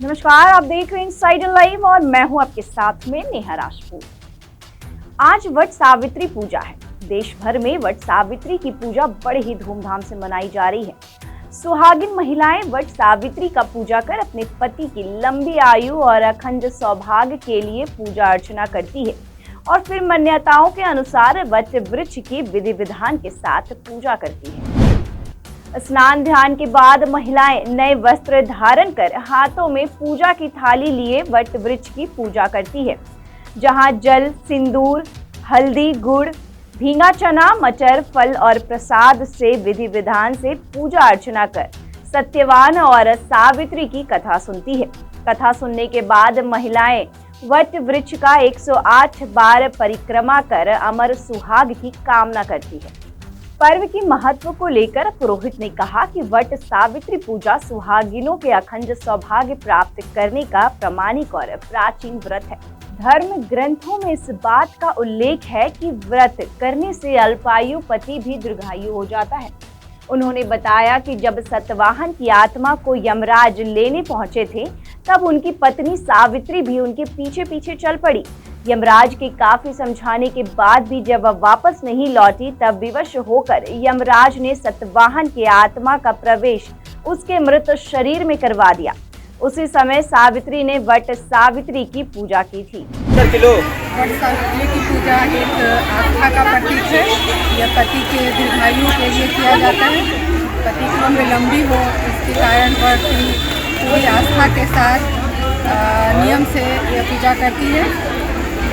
नमस्कार, आप देख रहे हैं इनसाइडर लाइव और मैं हूं आपके साथ में नेहा राजपूत। आज वट सावित्री पूजा है। देश भर में वट सावित्री की पूजा बड़े ही धूमधाम से मनाई जा रही है। सुहागिन महिलाएं वट सावित्री का पूजा कर अपने पति की लंबी आयु और अखंड सौभाग्य के लिए पूजा अर्चना करती है और फिर मान्यताओं के अनुसार वट वृक्ष की विधि विधान के साथ पूजा करती है। स्नान ध्यान के बाद महिलाएं नए वस्त्र धारण कर हाथों में पूजा की थाली लिए वट वृक्ष की पूजा करती है, जहां जल, सिंदूर, हल्दी, गुड़, भींगा चना, मटर, फल और प्रसाद से विधि विधान से पूजा अर्चना कर सत्यवान और सावित्री की कथा सुनती है। कथा सुनने के बाद महिलाएं वट वृक्ष का 108 बार परिक्रमा कर अमर सुहाग की कामना करती है। पर्व की महत्व को लेकर पुरोहित ने कहा कि वट सावित्री पूजा सुहागिनों के अखंड सौभाग्य प्राप्त करने का प्रामाणिक और प्राचीन व्रत है। धर्म ग्रंथों में इस बात का उल्लेख है कि व्रत करने से अल्पायु पति भी दीर्घायु हो जाता है। उन्होंने बताया कि जब सतवाहन की आत्मा को यमराज लेने पहुंचे थे, तब उनकी पत्नी सावित्री भी उनके पीछे पीछे चल पड़ी। यमराज के काफी समझाने के बाद भी जब वह वापस नहीं लौटी, तब विवश होकर यमराज ने सतवाहन की आत्मा का प्रवेश उसके मृत शरीर में करवा दिया। उसी समय सावित्री ने वट सावित्री की पूजा की थी। वट सावित्री की पूजा एक आस्था का प्रतीक है। यह पति के दीर्घायु के लिए किया जाता है। पति की उम्र लंबी हो, इसके कारण वट पूरी आस्था के साथ नियम से यह पूजा करती है।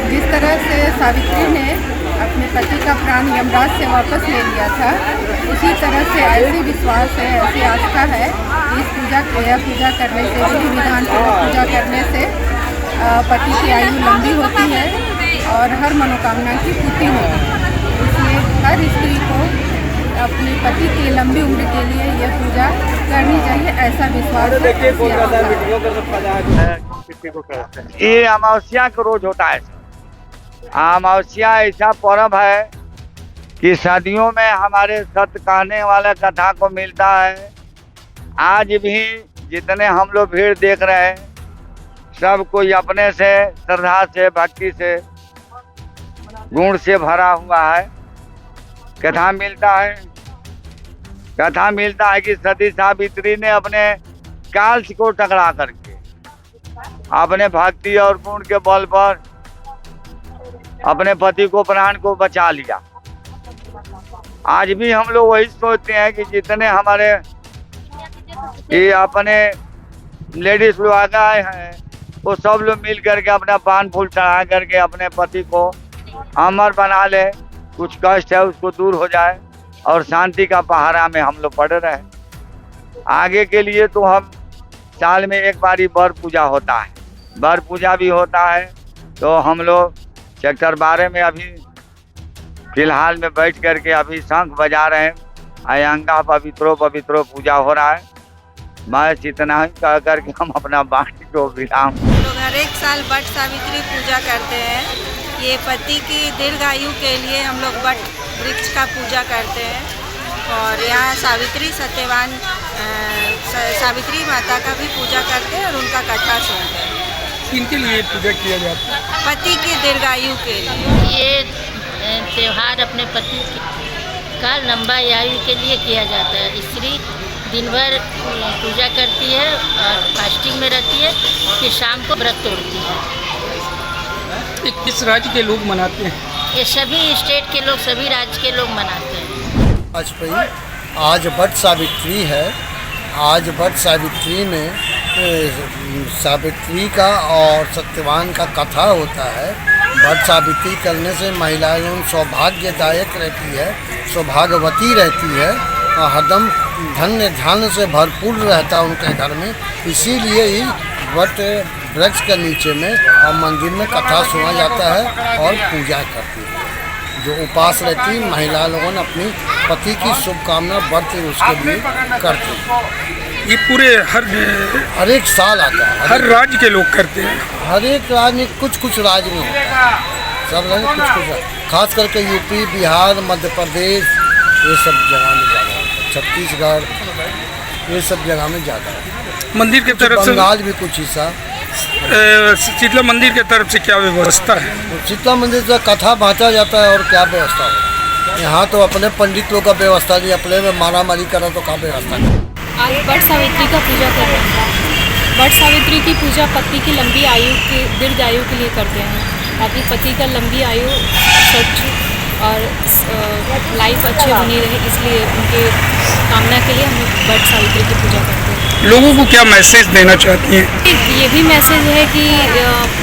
जिस तरह से सावित्री ने अपने पति का प्राण यमराज से वापस ले लिया था, उसी तरह से ऐसी विश्वास है, ऐसी आस्था है कि इस पूजा करने से, विधि विधान से पूजा करने से पति की आयु लंबी होती है और हर मनोकामना की पूर्ति होती है। इसलिए हर स्त्री को अपने पति की लंबी उम्र के लिए यह पूजा करनी चाहिए, ऐसा विश्वास है। ये अमावस्या का रोज होता है। अमावस्या ऐसा पर्व है कि सदियों में हमारे सत्य कहने वाला कथा को मिलता है। आज भी जितने हम लोग भीड़ देख रहे हैं, सब कोई अपने से श्रद्धा से, भक्ति से, गुण से भरा हुआ है। कथा मिलता है कि सती सावित्री ने अपने काल को टकरा करके अपने भक्ति और गुण के बल पर अपने पति को, प्राण को बचा लिया। आज भी हम लोग वही सोचते हैं कि जितने हमारे ये अपने लेडीज लोग आ गए हैं, वो सब लोग मिल करके अपना पान फूल चढ़ा करके अपने पति को अमर बना ले, कुछ कष्ट है उसको दूर हो जाए और शांति का पहरा में हम लोग पड़ रहे हैं। आगे के लिए तो हम साल में एक बार ही वर पूजा होता है, वर पूजा भी होता है। तो हम लोग सेक्टर 12 में अभी फिलहाल में बैठ करके अभी शंख बजा रहे हैं। अयंगा पवित्रो पवित्रो पूजा हो रहा है। बस इतना ही कह करके हम अपना वाणी को विराम। लोग हर एक साल वट सावित्री पूजा करते हैं। ये पति की दीर्घायु के लिए हम लोग वट वृक्ष का पूजा करते हैं और यहाँ सावित्री सत्यवान सावित्री माता का भी पूजा करते हैं और उनका कथा सुनते हैं। किनके लिए पूजा किया जाता है? पति की दीर्घायु के लिए। ये त्योहार अपने पति का लंबा आयु के लिए किया जाता है। स्त्री दिन भर पूजा करती है और फास्टिंग में रहती है, फिर शाम को व्रत तोड़ती है। किस राज्य के लोग मनाते हैं? ये सभी स्टेट के लोग, सभी राज्य के लोग मनाते हैं। आज वट सावित्री है। आज वट सावित्री में सावित्री का और सत्यवान का कथा होता है। वट सावित्री करने से महिलाएं सौभाग्यदायक रहती है, सौभाग्यवती रहती है और हरदम धन्य ध्यान से भरपूर रहता है उनके घर में। इसीलिए ही वट वृक्ष के नीचे में और मंदिर में कथा सुना जाता है और पूजा करती है। जो उपास रहती है, महिला लोगों ने अपनी पति की शुभकामना व्रत उसके लिए करते हैं। ये पूरे हर एक साल आता है। हर राज्य के लोग करते हैं। हर एक राज्य में कुछ राज्य में होता है, सब राज्य कुछ खास करके यूपी, बिहार, मध्य प्रदेश, ये सब जगह में ज़्यादा होता है। छत्तीसगढ़, ये सब जगह में ज़्यादा है। मंदिर की तरफ से बंगाल भी कुछ हिस्सा। शीतला मंदिर की तरफ से क्या व्यवस्था है? शीतला मंदिर से कथा बांटा जाता है और क्या व्यवस्था हो। यहाँ तो अपने पंडित लोग का व्यवस्था नहीं, अपने में मारा मारी करा तो क्या व्यवस्था नहीं। आज वट सावित्री का पूजा कर रहे हैं। वट सावित्री की पूजा पति की लंबी आयु के दीर्घ आयु के लिए करते हैं, ताकि पति का लंबी आयु स्वच्छ और लाइफ अच्छे बनी रहे, इसलिए उनके कामना के लिए हम लोग वट सावित्री की पूजा करते हैं। लोगों को क्या मैसेज देना चाहती हैं? ये भी मैसेज है कि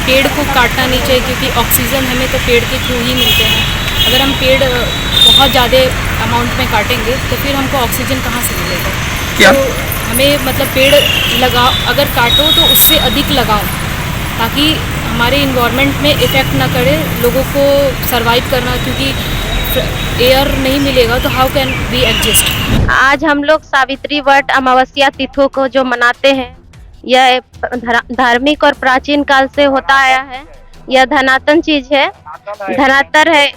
पेड़ को काटना नहीं चाहिए, क्योंकि ऑक्सीजन हमें तो पेड़ के थ्रू ही मिलते हैं। अगर हम पेड़ बहुत ज़्यादा अमाउंट में काटेंगे तो फिर हमको ऑक्सीजन कहाँ से मिलेगा? क्या? तो हमें मतलब पेड़ लगाओ, अगर काटो तो उससे अधिक लगाओ, ताकि हमारे इन्वायरमेंट में इफ़ेक्ट ना करे, लोगों को सरवाइव करना, क्योंकि एयर नहीं मिलेगा तो हाउ कैन वी एग्जिस्ट। आज हम लोग सावित्री वट अमावस्या तिथि को जो मनाते हैं, यह धार्मिक और प्राचीन काल से होता आया है। यह धनातन चीज है, धनातर है।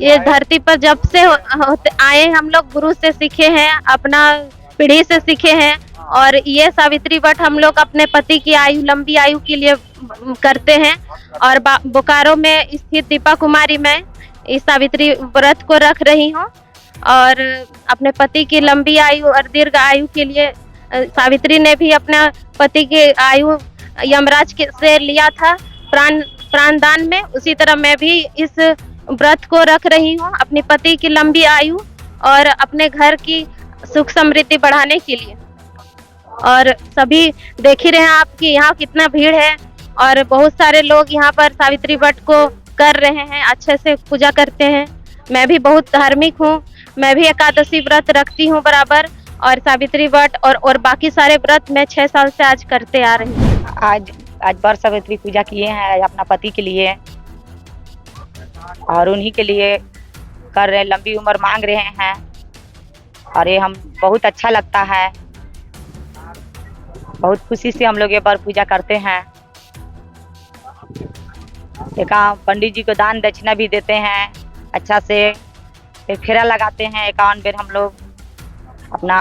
ये धरती पर जब से आए हम लोग गुरु से सीखे हैं, अपना पीढ़ी से सीखे हैं। और ये सावित्री वट हम लोग अपने पति की आयु लंबी आयु के लिए करते हैं। और बोकारो में स्थित दीपा कुमारी में इस सावित्री व्रत को रख रही हूँ और अपने पति की लंबी आयु और दीर्घ आयु के लिए सावित्री ने भी अपना पति की आयु यमराज से लिया था प्राणदान में। उसी तरह मैं भी इस व्रत को रख रही हूँ अपने पति की लंबी आयु और अपने घर की सुख समृद्धि बढ़ाने के लिए। और सभी देख ही रहे हैं आप कि यहाँ कितना भीड़ है और बहुत सारे लोग यहाँ पर सावित्री व्रत को कर रहे हैं, अच्छे से पूजा करते हैं। मैं भी बहुत धार्मिक हूँ, मैं भी एकादशी व्रत रखती हूँ बराबर, और सावित्री व्रत और बाकी सारे व्रत मैं 6 साल से आज करते आ रही हूँ। आज वट सावित्री पूजा किए हैं अपना पति के लिए और उन्हीं के लिए कर रहे, लंबी उम्र मांग रहे हैं और ये हम बहुत अच्छा लगता है। बहुत खुशी से हम लोग ये बार पूजा करते हैं। एक पंडित जी को दान दक्षिणा भी देते हैं अच्छा से, फिर फेरा लगाते हैं 51 बेर हम लोग अपना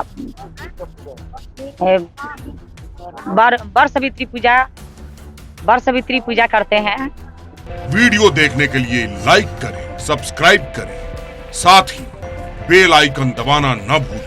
वर सावित्री पूजा करते हैं। वीडियो देखने के लिए लाइक करें, सब्सक्राइब करें, साथ ही बेल आइकन दबाना न भूलें।